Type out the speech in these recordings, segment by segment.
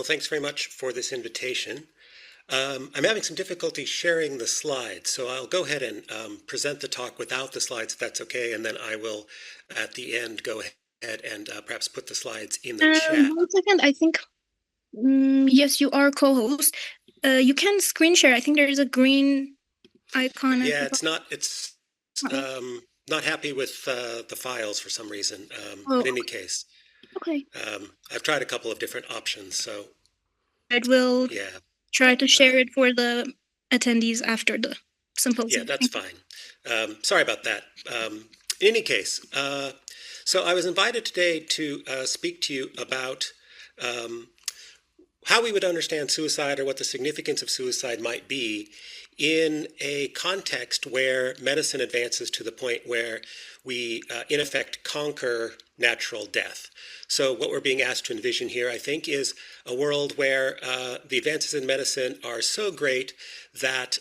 Well, thanks very much for this invitation. I'm having some difficulty sharing the slides, so I'll go ahead and present the talk without the slides, if that's okay, and then I will, at the end, go ahead and perhaps put the slides in the chat. 1 second, I think, yes, you are co-host. You can screen share. I think there is a green icon at Yeah, the top. it's Uh-oh. not happy with the files for some reason. Oh, In any case, okay. I've tried a couple of different options, so I will yeah, try to share um, it for the attendees after the yeah, symposium. that's Thank you. fine. Sorry about that. In any case, so I was invited today to speak to you about um, how we would understand suicide or what the significance of suicide might be in a context where medicine advances to the point where we, in effect, conquer natural death. So what we're being asked to envision here, I think, is a world where the advances in medicine are so great that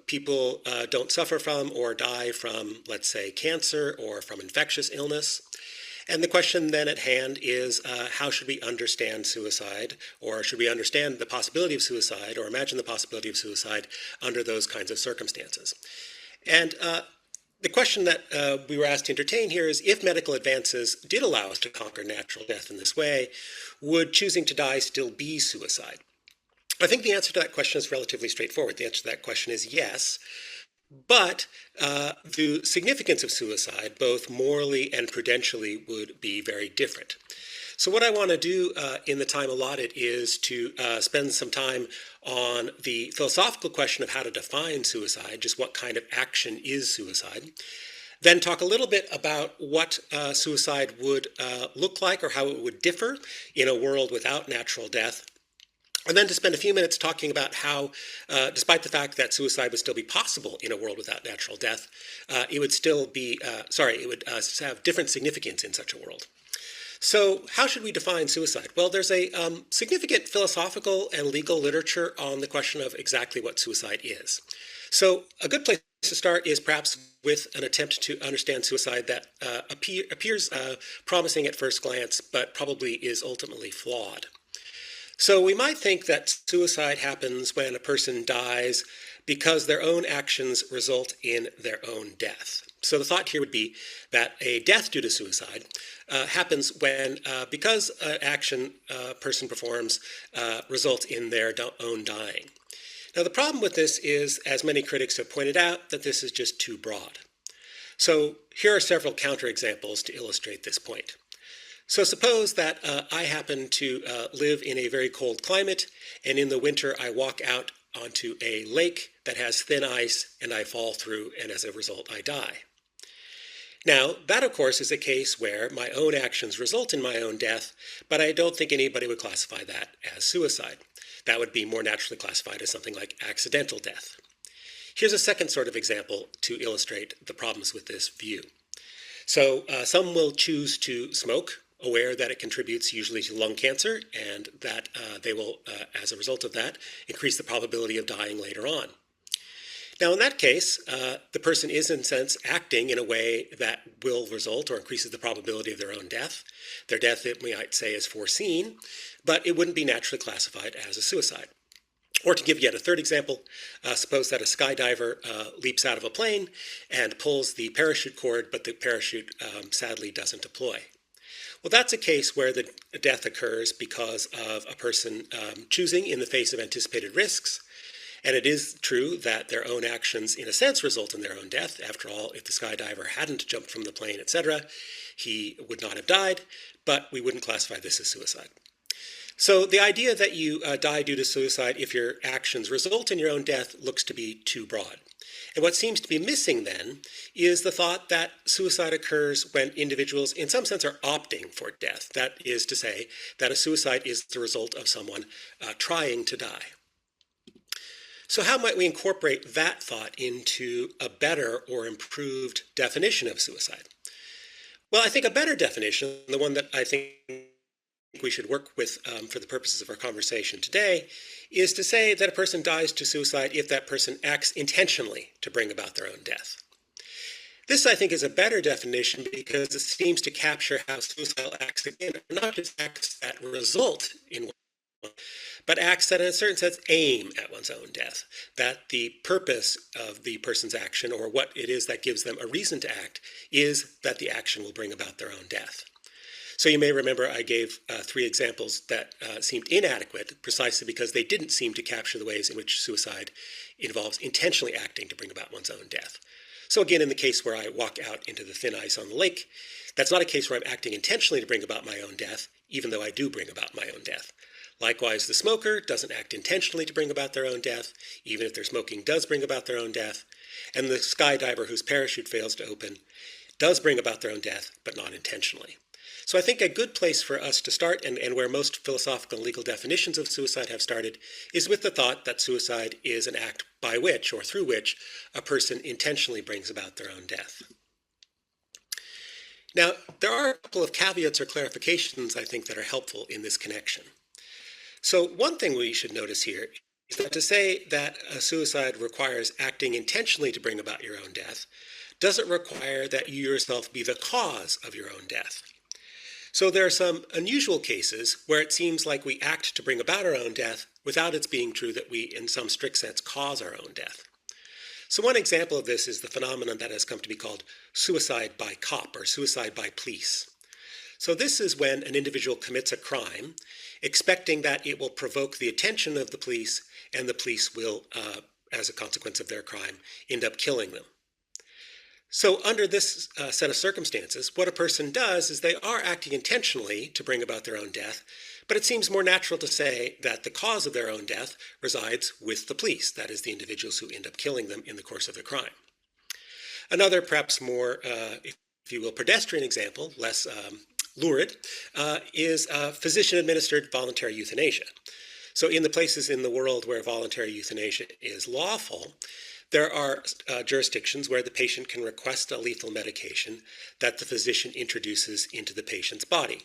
people don't suffer from or die from, let's say, cancer or from infectious illness. And the question then at hand is how should we understand suicide, or should we understand the possibility of suicide, or imagine the possibility of suicide under those kinds of circumstances? And the question that we were asked to entertain here is if medical advances did allow us to conquer natural death in this way, would choosing to die still be suicide? I think the answer to that question is relatively straightforward. The answer to that question is yes. But the significance of suicide, both morally and prudentially, would be very different. So what I want to do in the time allotted is to spend some time on the philosophical question of how to define suicide, just what kind of action is suicide. Then talk a little bit about what suicide would look like or how it would differ in a world without natural death. And then to spend a few minutes talking about how, despite the fact that suicide would still be possible in a world without natural death, it would still be, it would have different significance in such a world. So how should we define suicide? Well, there's a significant philosophical and legal literature on the question of exactly what suicide is. So a good place to start is perhaps with an attempt to understand suicide that appears promising at first glance, but probably is ultimately flawed. So we might think that suicide happens when a person dies because their own actions result in their own death. So the thought here would be that a death due to suicide happens when, because an action a person performs results in their own dying. Now the problem with this is, as many critics have pointed out, that this is just too broad. So here are several counterexamples to illustrate this point. So suppose that I happen to live in a very cold climate, and in the winter I walk out onto a lake that has thin ice, and I fall through, and as a result I die. Now, that of course is a case where my own actions result in my own death, but I don't think anybody would classify that as suicide. That would be more naturally classified as something like accidental death. Here's a second sort of example to illustrate the problems with this view. So some will choose to smoke, aware that it contributes usually to lung cancer, and that they will, as a result of that, increase the probability of dying later on. Now in that case, the person is in a sense acting in a way that will result or increases the probability of their own death. Their death, we might say, is foreseen, but it wouldn't be naturally classified as a suicide. Or to give yet a third example, suppose that a skydiver leaps out of a plane and pulls the parachute cord, but the parachute sadly doesn't deploy. Well, that's a case where the death occurs because of a person choosing in the face of anticipated risks. And it is true that their own actions, in a sense, result in their own death. After all, if the skydiver hadn't jumped from the plane, etc., he would not have died, but we wouldn't classify this as suicide. So the idea that you die due to suicide if your actions result in your own death looks to be too broad. And what seems to be missing then is the thought that suicide occurs when individuals in some sense are opting for death. That is to say that a suicide is the result of someone trying to die. So how might we incorporate that thought into a better or improved definition of suicide? Well, I think a better definition, the one that I think we should work with for the purposes of our conversation today, is to say that a person dies to suicide if that person acts intentionally to bring about their own death. This, I think, is a better definition because it seems to capture how suicidal acts, again, are not just acts that result in but acts that in a certain sense aim at one's own death, that the purpose of the person's action, or what it is that gives them a reason to act, is that the action will bring about their own death. So you may remember I gave 3 examples that seemed inadequate precisely because they didn't seem to capture the ways in which suicide involves intentionally acting to bring about one's own death. So again, in the case where I walk out into the thin ice on the lake, that's not a case where I'm acting intentionally to bring about my own death, even though I do bring about my own death. Likewise, the smoker doesn't act intentionally to bring about their own death, even if their smoking does bring about their own death. And the skydiver whose parachute fails to open does bring about their own death, but not intentionally. So I think a good place for us to start, and where most philosophical and legal definitions of suicide have started, is with the thought that suicide is an act by which, or through which, a person intentionally brings about their own death. Now, there are a couple of caveats or clarifications, I think, that are helpful in this connection. So one thing we should notice here is that to say that a suicide requires acting intentionally to bring about your own death doesn't require that you yourself be the cause of your own death. So there are some unusual cases where it seems like we act to bring about our own death without it being true that we, in some strict sense, cause our own death. So one example of this is the phenomenon that has come to be called suicide by cop, or suicide by police. So this is when an individual commits a crime, expecting that it will provoke the attention of the police, and the police will, as a consequence of their crime, end up killing them. So under this set of circumstances, what a person does is they are acting intentionally to bring about their own death, but it seems more natural to say that the cause of their own death resides with the police, that is, the individuals who end up killing them in the course of the crime. Another, perhaps more, if you will, pedestrian example, less lurid, is physician-administered voluntary euthanasia. So in the places in the world where voluntary euthanasia is lawful, there are jurisdictions where the patient can request a lethal medication that the physician introduces into the patient's body.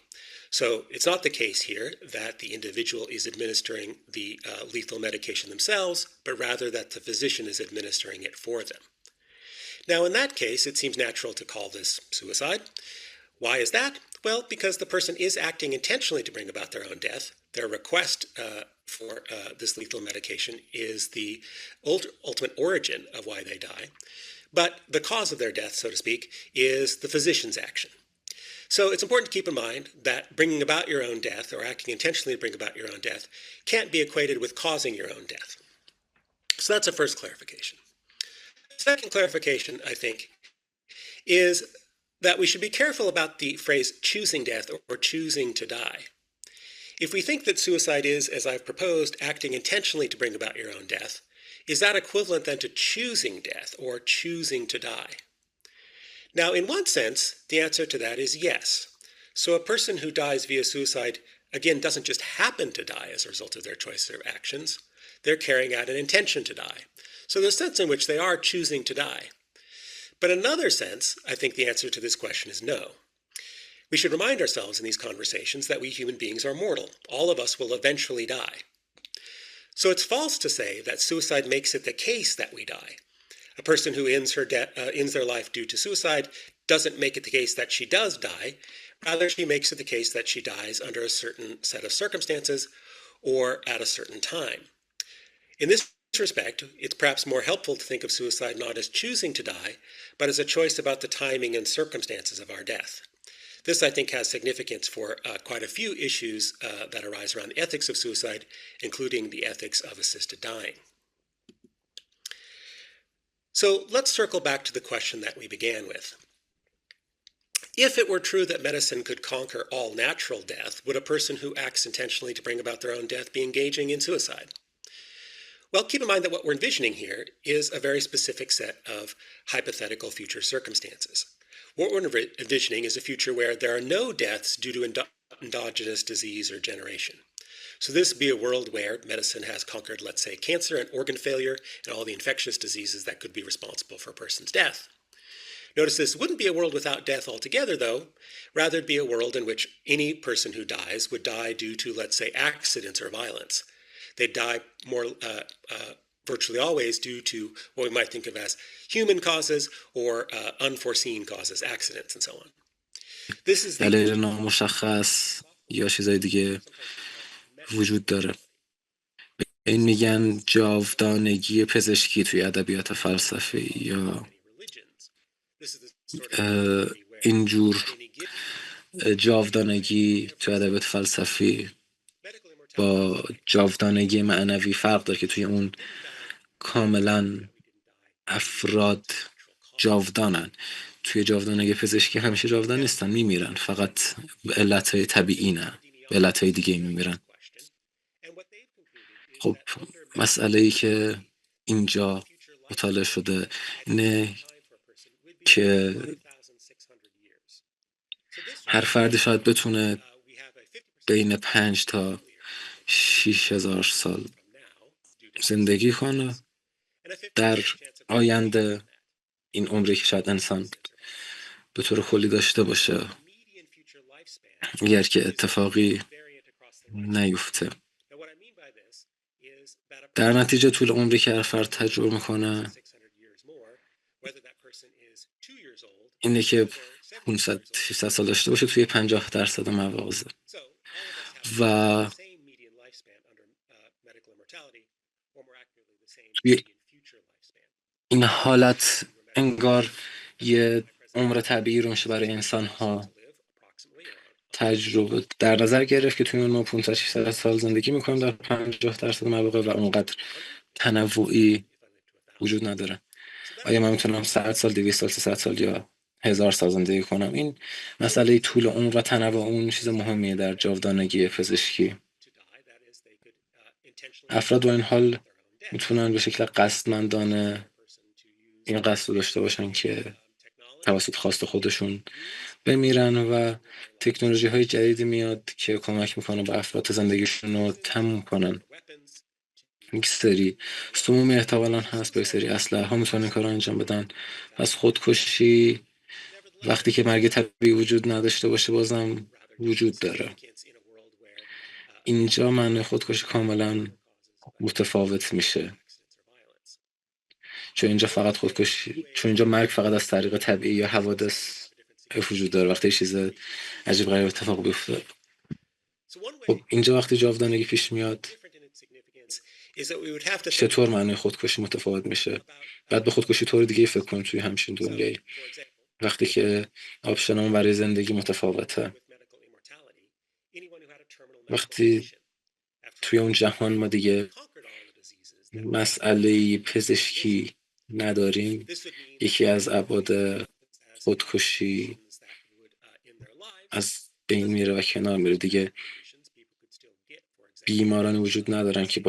So it's not the case here that the individual is administering the lethal medication themselves, but rather that the physician is administering it for them. Now, in that case, it seems natural to call this suicide. Why is that? Well, because the person is acting intentionally to bring about their own death. Their request for this lethal medication is the ultimate origin of why they die. But the cause of their death, so to speak, is the physician's action. So it's important to keep in mind that bringing about your own death, or acting intentionally to bring about your own death, can't be equated with causing your own death. So that's a first clarification. Second clarification, I think, is that we should be careful about the phrase choosing death or choosing to die. If we think that suicide is, as I've proposed, acting intentionally to bring about your own death, is that equivalent then to choosing death or choosing to die? Now, in one sense, the answer to that is yes. So a person who dies via suicide, again, doesn't just happen to die as a result of their choices or actions. They're carrying out an intention to die. So there's a sense in which they are choosing to die. But in another sense, I think the answer to this question is no. We should remind ourselves in these conversations that we human beings are mortal. All of us will eventually die. So it's false to say that suicide makes it the case that we die. A person who ends their life due to suicide doesn't make it the case that she does die. Rather, she makes it the case that she dies under a certain set of circumstances or at a certain time. In this respect, it's perhaps more helpful to think of suicide not as choosing to die, but as a choice about the timing and circumstances of our death. This, I think, has significance for quite a few issues that arise around the ethics of suicide, including the ethics of assisted dying. So let's circle back to the question that we began with. If it were true that medicine could conquer all natural death, would a person who acts intentionally to bring about their own death be engaging in suicide? Well, keep in mind that what we're envisioning here is a very specific set of hypothetical future circumstances. What we're envisioning is a future where there are no deaths due to endogenous disease or generation. So this would be a world where medicine has conquered, let's say, cancer and organ failure and all the infectious diseases that could be responsible for a person's death. Notice this wouldn't be a world without death altogether, though. Rather, it'd be a world in which any person who dies would die due to, let's say, accidents or violence. They'd die virtually always due to what we might think of as human causes or unforeseen causes, accidents and so on. This is علاج مشخص یا چیزای دیگه وجود داره. این میگن جاودانگی پزشکی توی ادبیات فلسفی یا اینجور جاودانگی توی ادبیات فلسفی با جاودانگی معنوی فرق داره که توی اون کاملا افراد جاودانن. توی جاودانگی پزشکی همیشه جاودان نیستن، میمیرن، فقط به علتهای طبیعی نه، به علتهای دیگه میمیرن. خب مسئله ای که اینجا مطالعه شده اینه که هر فردی شاید بتونه بین 5 تا 6,000 سال زندگی کنه. در آینده این عمری که شاید انسان به طور کلی داشته باشه اگر که اتفاقی نیفته. در نتیجه طول عمری که هر فرد تجربه میکنه اینه که 500-600 سال داشته باشه توی 50% مواضع. و توی این حالت انگار یه عمر طبیعی رو میشه برای انسان ها تجربه در نظر گرفت که توی اون ما 500-600 سال زندگی میکنیم در 50% مواقع و اونقدر تنوعی وجود نداره. آیا من میتونم 100 سال، 200 سال، 300 سال یا 1000 سال زندگی کنم؟ این مسئله طول عمر و تنوع اون چیز مهمیه در جاودانگی پزشکی. افراد با این حال میتونن به شکل قصدمندانه این قصد رو داشته باشن که توسط خواست خودشون بمیرن و تکنولوژی های جدیدی میاد که کمک میکنه به افراد زندگیشون رو تموم کنن. یک سری سمومی احتمالاً هست، به سری اسلحه ها میتونن این کار رو انجام بدن. پس خودکشی وقتی که مرگ طبیعی وجود نداشته باشه بازم وجود داره. اینجا معنی خودکشی کاملا متفاوت میشه، چون اینجا مرگ فقط از طریق طبیعی یا حوادث وجود داره. وقتی چیز عجیب غریب اتفاق بیفته، خب اینجا وقتی جاودانگی پیش میاد چطور معنی خودکشی متفاوت میشه؟ بعد به خودکشی طور دیگه فکر کنیم توی همچین دنیایی، وقتی که آپشنمون برای زندگی متفاوته. وقتی توی اون جهان ما دیگه مسئله پزشکی نداریم، یکی از ابعاد خودکشی از بین میره و کنار میره. دیگه بیمارانی وجود ندارن که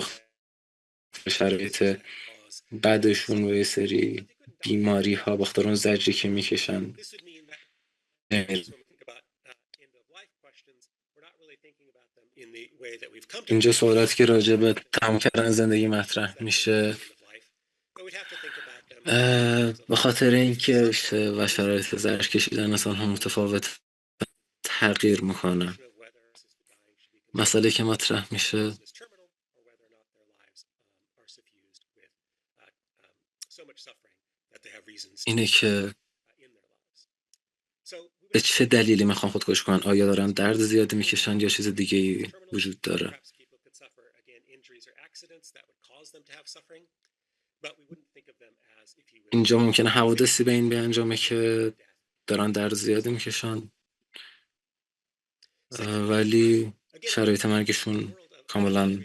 به شرایط بعدشون و یه سری بیماری ها بخاطر اون زجری که میکشن. اینجا سوالاتی که راجع به تمام کردن زندگی مطرح میشه به خاطر اینکه و شرایط زجر کشیدن انسان ها متفاوت تغییر میکنه. مسئله که مطرح میشه اینه که به چه دلیلی میخوان خودکشی کنن؟ آیا دارن درد زیادی میکشن یا چیز دیگه وجود داره؟ اینجا ممکنه حوادثی به این بیانجامه که دارن درد زیادی میکشن ولی شرایط مرگشون کاملا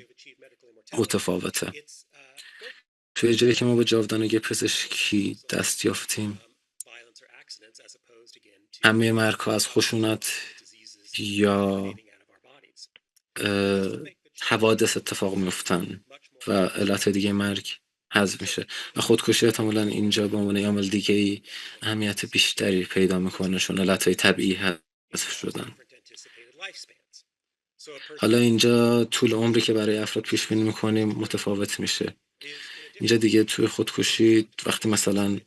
متفاوته. توی جایی که ما به جاودانگی پزشکی دست یافتیم، همه مرگ‌ها از خشونت یا حوادث اتفاق میفتن و علت دیگه مرگ حذف میشه و خودکشی احتمالاً اینجا به عنوان عامل دیگه‌ای اهمیت بیشتری پیدا میکنه چون علتهای طبیعی حذف شدن. حالا اینجا طول عمری که برای افراد پیش بینی میکنیم متفاوت میشه. اینجا دیگه توی خودکشی وقتی مثلا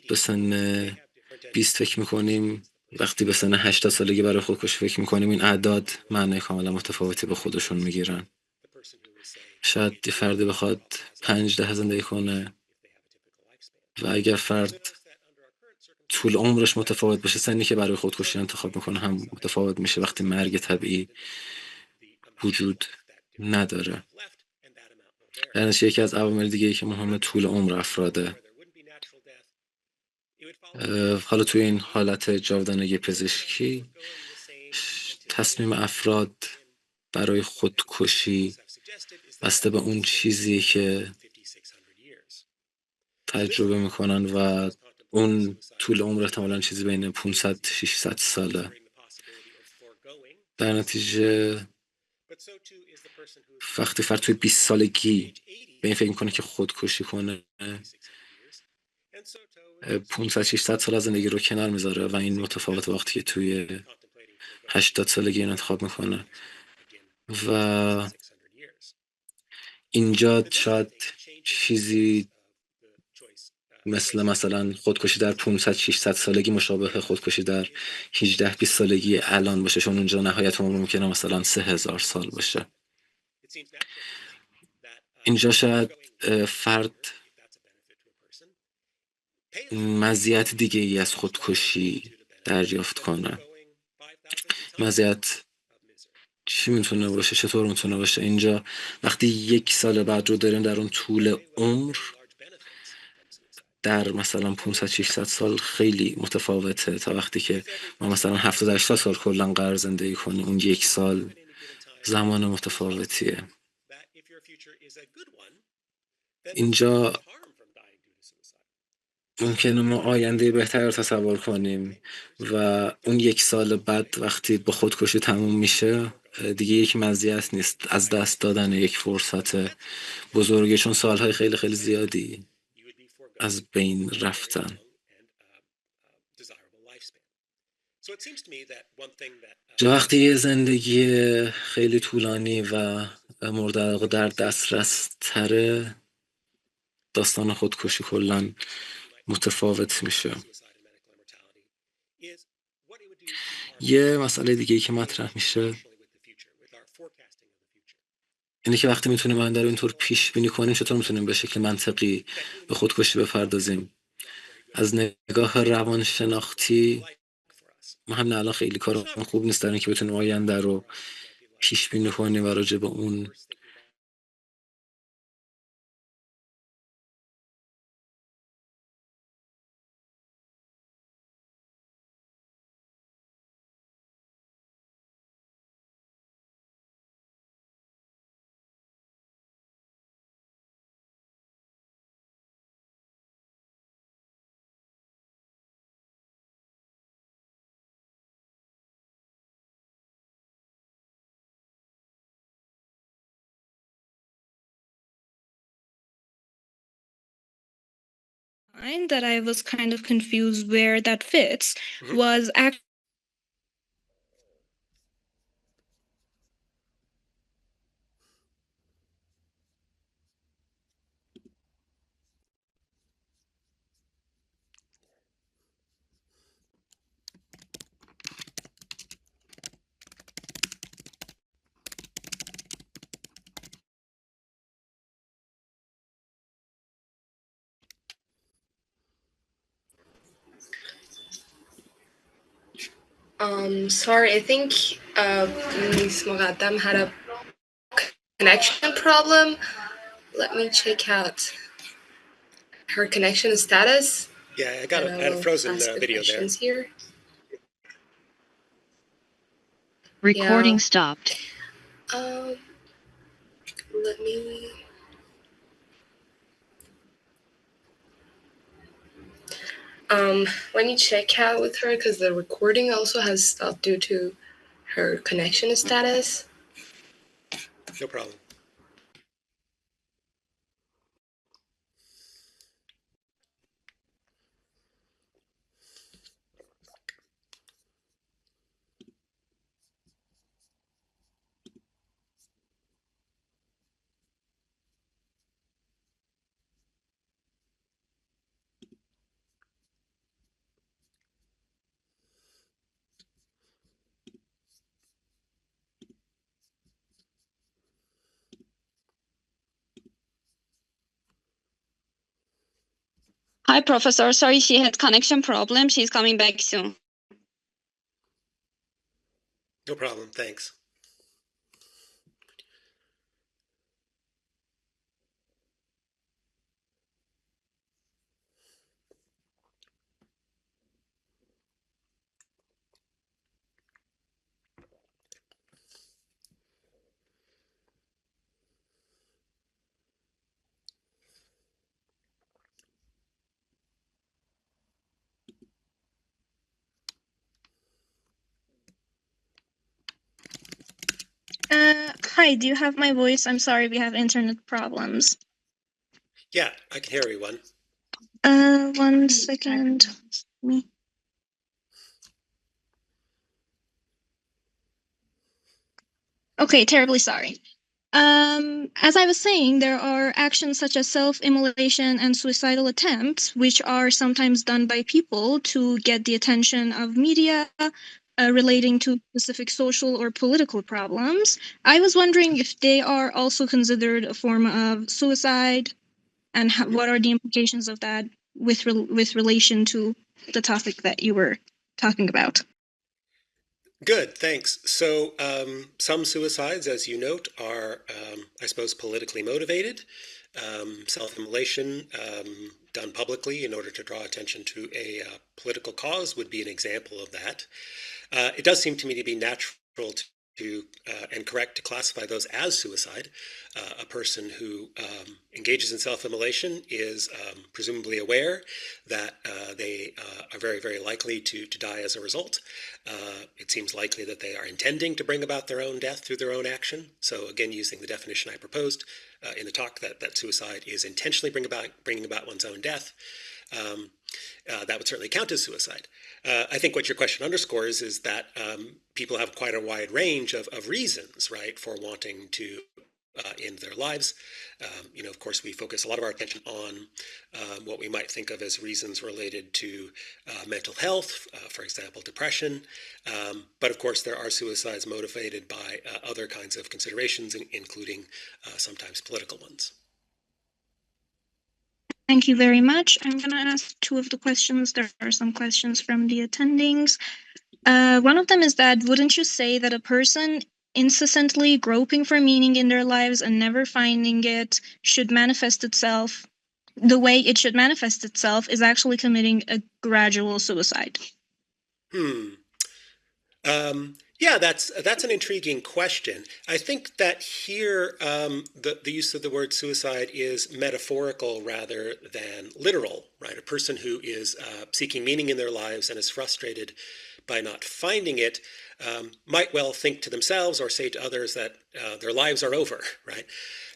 به سن 20 فکر میکنیم، وقتی به سن 80 سالگی برای خودکشی فکر میکنیم، این اعداد معنی کاملا متفاوتی به خودشون میگیرن. شاید یه فردی بخواد 5-10 زندگی کنه و اگر فرد طول عمرش متفاوت باشه، سنی که برای خودکشی انتخاب میکنه هم متفاوت میشه. وقتی مرگ طبیعی وجود نداره. در نتیجه یکی از عوامل دیگه‌ای که مهمه طول عمر افراده. حالا توی این حالت جاودانگی پزشکی تصمیم افراد برای خودکشی بسته به اون چیزی که تجربه میکنن و اون طول عمر احتمالاً چیزی بین 500-600 ساله. در نتیجه وقتی فرد توی 20 سالگی به این فکر میکنه که خودکشی کنه 500-600 سال از زندگی رو کنار میذاره و این متفاوت وقتی که توی 80 سالگی این انتخاب میکنه و اینجا شاید چیزی مثلا خودکشی در 500-600 سالگی مشابه خودکشی در 18-20 سالگی الان باشه، چون اونجا نهایت عمر ممکنه مثلا 3000 سال باشه. اینجا شاید فرد مزیت دیگه ای از خودکشی دریافت کنه. مزیت چی میتونه باشه؟ چطور میتونه باشه؟ اینجا وقتی 1 سال بعد رو داریم، در اون طول عمر در مثلا 500-600 سال خیلی متفاوته تا وقتی که ما مثلا 70-80 سال کلا قرار زندگی کنیم. اون 1 سال زمان متفاوتیه. اینجا ممکنه ما آینده بهتر رو تصور کنیم و اون 1 سال بعد وقتی با خودکشی تموم میشه دیگه یک مزیت نیست، از دست دادن یک فرصت بزرگه، چون سالهای خیلی خیلی زیادی از بین رفتن. جا وقتی یه زندگی خیلی طولانی و مورد علاقه در دسترس تره، داستان خودکشی کلاً متفاوت میشه. یه مسئله دیگه ای که مطرح میشه اینه که وقتی میتونیم آینده رو اینطور پیش بینی کنیم، چطور میتونیم به شکل منطقی به خودکشی بپردازیم؟ از نگاه روانشناختی ما هم الان خیلی کار خوب نیست در اینکه بتونیم آینده رو پیش بینی کنیم و راجع به اون that I was kind of confused where that fits was actually Sorry, I think Ms. Mogaddam had a connection problem. Let me check out her connection status. Yeah, I had a frozen video there. Here. Recording stopped. Let me... let me check out with her because the recording also has stopped due to her connection status. No problem. Hi, Professor. Sorry, she had connection problem. She's coming back soon. No problem, thanks. Hi, do you have my voice? I'm sorry, we have internet problems. Yeah, I can hear everyone. 1 second. Me. Okay, terribly sorry. As I was saying, there are actions such as self-immolation and suicidal attempts, which are sometimes done by people to get the attention of media relating to specific social or political problems. I was wondering if they are also considered a form of suicide, and what are the implications of that with relation to the topic that you were talking about? Good, thanks. So some suicides, as you note, are, I suppose, politically motivated. Self-immolation done publicly in order to draw attention to a political cause would be an example of that. It does seem to me to be natural to and correct to classify those as suicide. A person who engages in self-immolation is presumably aware that they are very, very likely to die as a result. It seems likely that they are intending to bring about their own death through their own action. So again, using the definition I proposed in the talk, that suicide is intentionally bringing about one's own death. That would certainly count as suicide. I think what your question underscores is that people have quite a wide range of reasons, right, for wanting to end their lives. Of course, we focus a lot of our attention on what we might think of as reasons related to mental health, for example, depression. But of course, there are suicides motivated by other kinds of considerations, including sometimes political ones. Thank you very much. I'm going to ask two of the questions. There are some questions from the attendings. One of them is that, wouldn't you say that a person incessantly groping for meaning in their lives and never finding it should manifest itself, the way it should manifest itself is actually committing a gradual suicide? Yeah, that's an intriguing question. I think that here the use of the word suicide is metaphorical rather than literal, right? A person who is seeking meaning in their lives and is frustrated by not finding it might well think to themselves or say to others that their lives are over, right?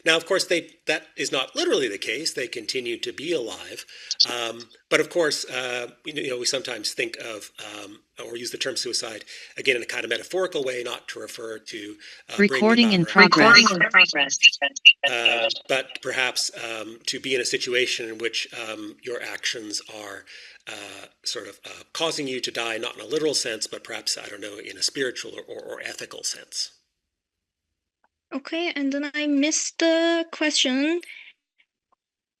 Now, of course, that is not literally the case. They continue to be alive. But of course, we sometimes think of or use the term suicide, again, in a kind of metaphorical way, not to refer to recording in progress. But perhaps to be in a situation in which your actions are sort of causing you to die, not in a literal sense, but perhaps, I don't know, in a spiritual or ethical sense. Okay, and then I missed the question.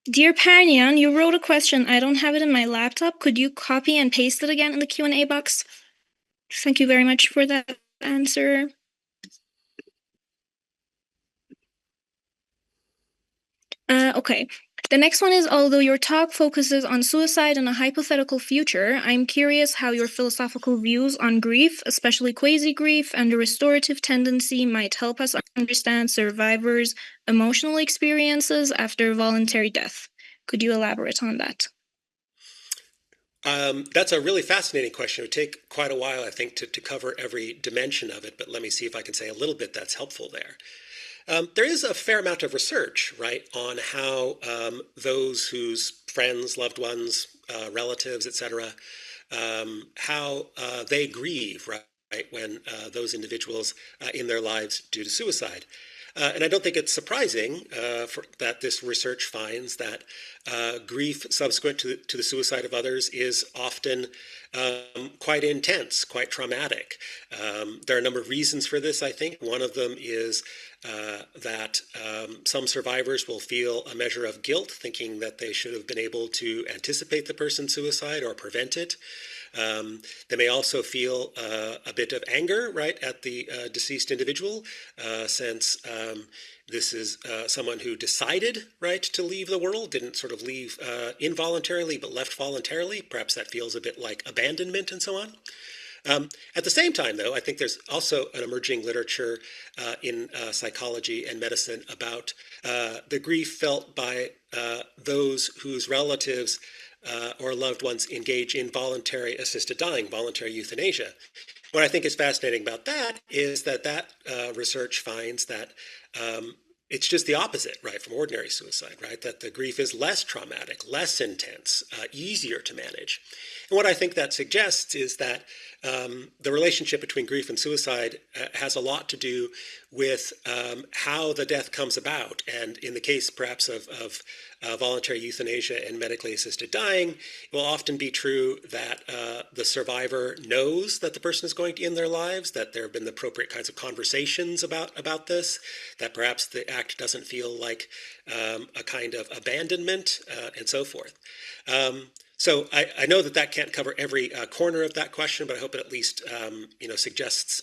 Dear Parnian, you wrote a question. I don't have it in my laptop. Could you copy and paste it again in the Q&A box? Thank you very much for that answer. Okay. The next one is, although your talk focuses on suicide and a hypothetical future, I'm curious how your philosophical views on grief, especially quasi-grief and the restorative tendency, might help us understand survivors' emotional experiences after voluntary death. Could you elaborate on that? That's a really fascinating question. It would take quite a while, I think, to cover every dimension of it, but let me see if I can say a little bit that's helpful there. There is a fair amount of research, right, on how those whose friends, loved ones, relatives, etc., how they grieve, right, when those individuals in their lives due to suicide. And I don't think it's surprising that this research finds that grief subsequent to the suicide of others is often quite intense, quite traumatic. There are a number of reasons for this, I think. One of them is that some survivors will feel a measure of guilt, thinking that they should have been able to anticipate the person's suicide or prevent it. They may also feel a bit of anger, right, at the deceased individual, since this is someone who decided, right, to leave the world, didn't sort of leave involuntarily, but left voluntarily. Perhaps that feels a bit like abandonment and so on. At the same time, though, I think there's also an emerging literature in psychology and medicine about the grief felt by those whose relatives or loved ones engage in voluntary assisted dying, voluntary euthanasia. What I think is fascinating about that is that research finds that it's just the opposite, right, from ordinary suicide, right? That the grief is less traumatic, less intense, easier to manage. And what I think that suggests is that the relationship between grief and suicide has a lot to do with how the death comes about. And in the case, perhaps, of voluntary euthanasia and medically assisted dying, it will often be true that the survivor knows that the person is going to end their lives, that there have been the appropriate kinds of conversations about this, that perhaps the act doesn't feel like a kind of abandonment, and so forth. So I know that can't cover every corner of that question, but I hope it at least suggests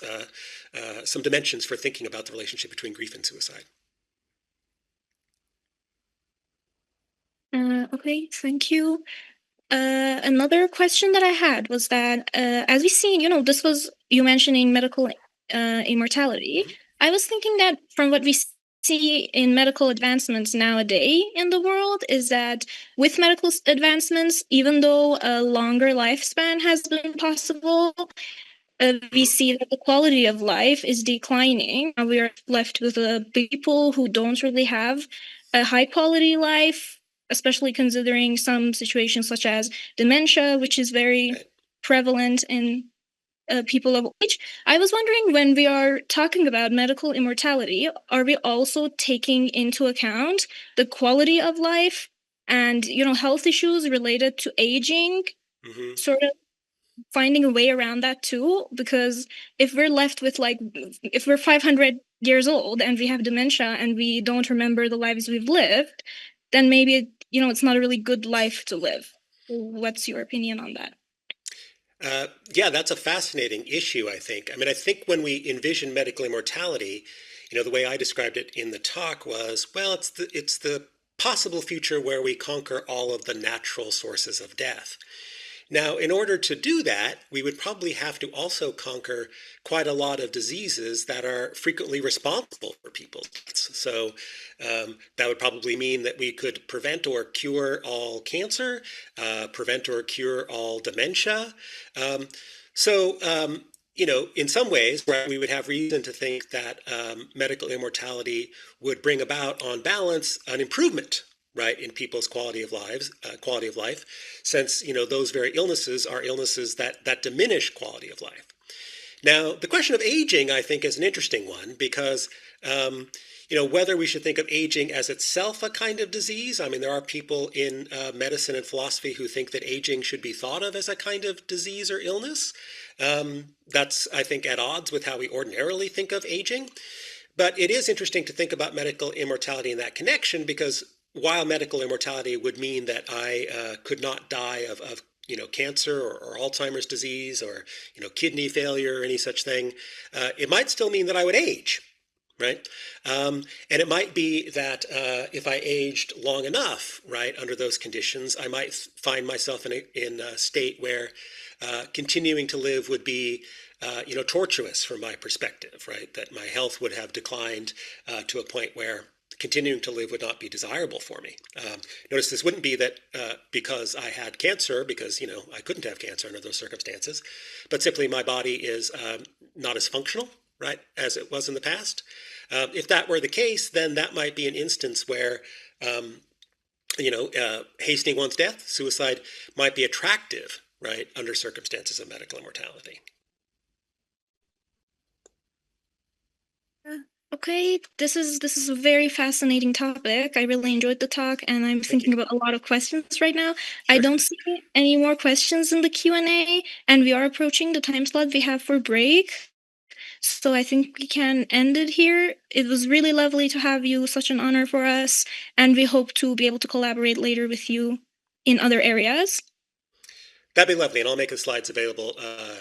some dimensions for thinking about the relationship between grief and suicide. Okay, thank you. Another question that I had was that, as we see, this was you mentioning medical immortality. I was thinking that from what we see in medical advancements nowadays in the world is that with medical advancements, even though a longer lifespan has been possible, we see that the quality of life is declining. We are left with people who don't really have a high quality life, especially considering some situations such as dementia, which is very prevalent in people of age. I was wondering, when we are talking about medical immortality, are we also taking into account the quality of life and health issues related to aging, sort of finding a way around that too? Because if we're left with if we're 500 years old and we have dementia and we don't remember the lives we've lived, then maybe it's not a really good life to live. What's your opinion on that? Yeah, that's a fascinating issue, I think. I mean, I think when we envision medical immortality, the way I described it in the talk was, well, it's the possible future where we conquer all of the natural sources of death. Now, in order to do that, we would probably have to also conquer quite a lot of diseases that are frequently responsible for people's deaths. So that would probably mean that we could prevent or cure all cancer, prevent or cure all dementia. In some ways, right, we would have reason to think that medical immortality would bring about, on balance, an improvement, right, in people's quality of life, since those very illnesses are illnesses that diminish quality of life. Now, the question of aging, I think, is an interesting one because whether we should think of aging as itself a kind of disease. I mean, there are people in medicine and philosophy who think that aging should be thought of as a kind of disease or illness. That's, I think, at odds with how we ordinarily think of aging. But it is interesting to think about medical immortality in that connection, because while medical immortality would mean that I could not die of cancer or Alzheimer's disease or kidney failure or any such thing, it might still mean that I would age, right? And it might be that if I aged long enough, right, under those conditions, I might find myself in a state where continuing to live would be tortuous from my perspective, right? That my health would have declined to a point where continuing to live would not be desirable for me. Notice this wouldn't be that because I had cancer, because I couldn't have cancer under those circumstances, but simply my body is not as functional, right, as it was in the past. If that were the case, then that might be an instance where hastening one's death, suicide, might be attractive, right, under circumstances of medical immortality. Okay, this is a very fascinating topic. I really enjoyed the talk, and I'm thinking about a lot of questions right now. Sure. I don't see any more questions in the Q&A, and we are approaching the time slot we have for break. So I think we can end it here. It was really lovely to have you, such an honor for us, and we hope to be able to collaborate later with you in other areas. That'd be lovely, and I'll make the slides available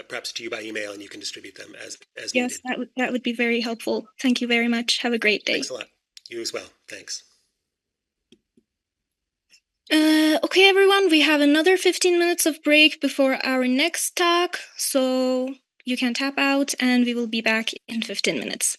perhaps to you by email, and you can distribute them as needed. Yes, that would be very helpful. Thank you very much. Have a great day. Thanks a lot. You as well. Thanks. Okay, everyone, we have another 15 minutes of break before our next talk, so you can tap out, and we will be back in 15 minutes.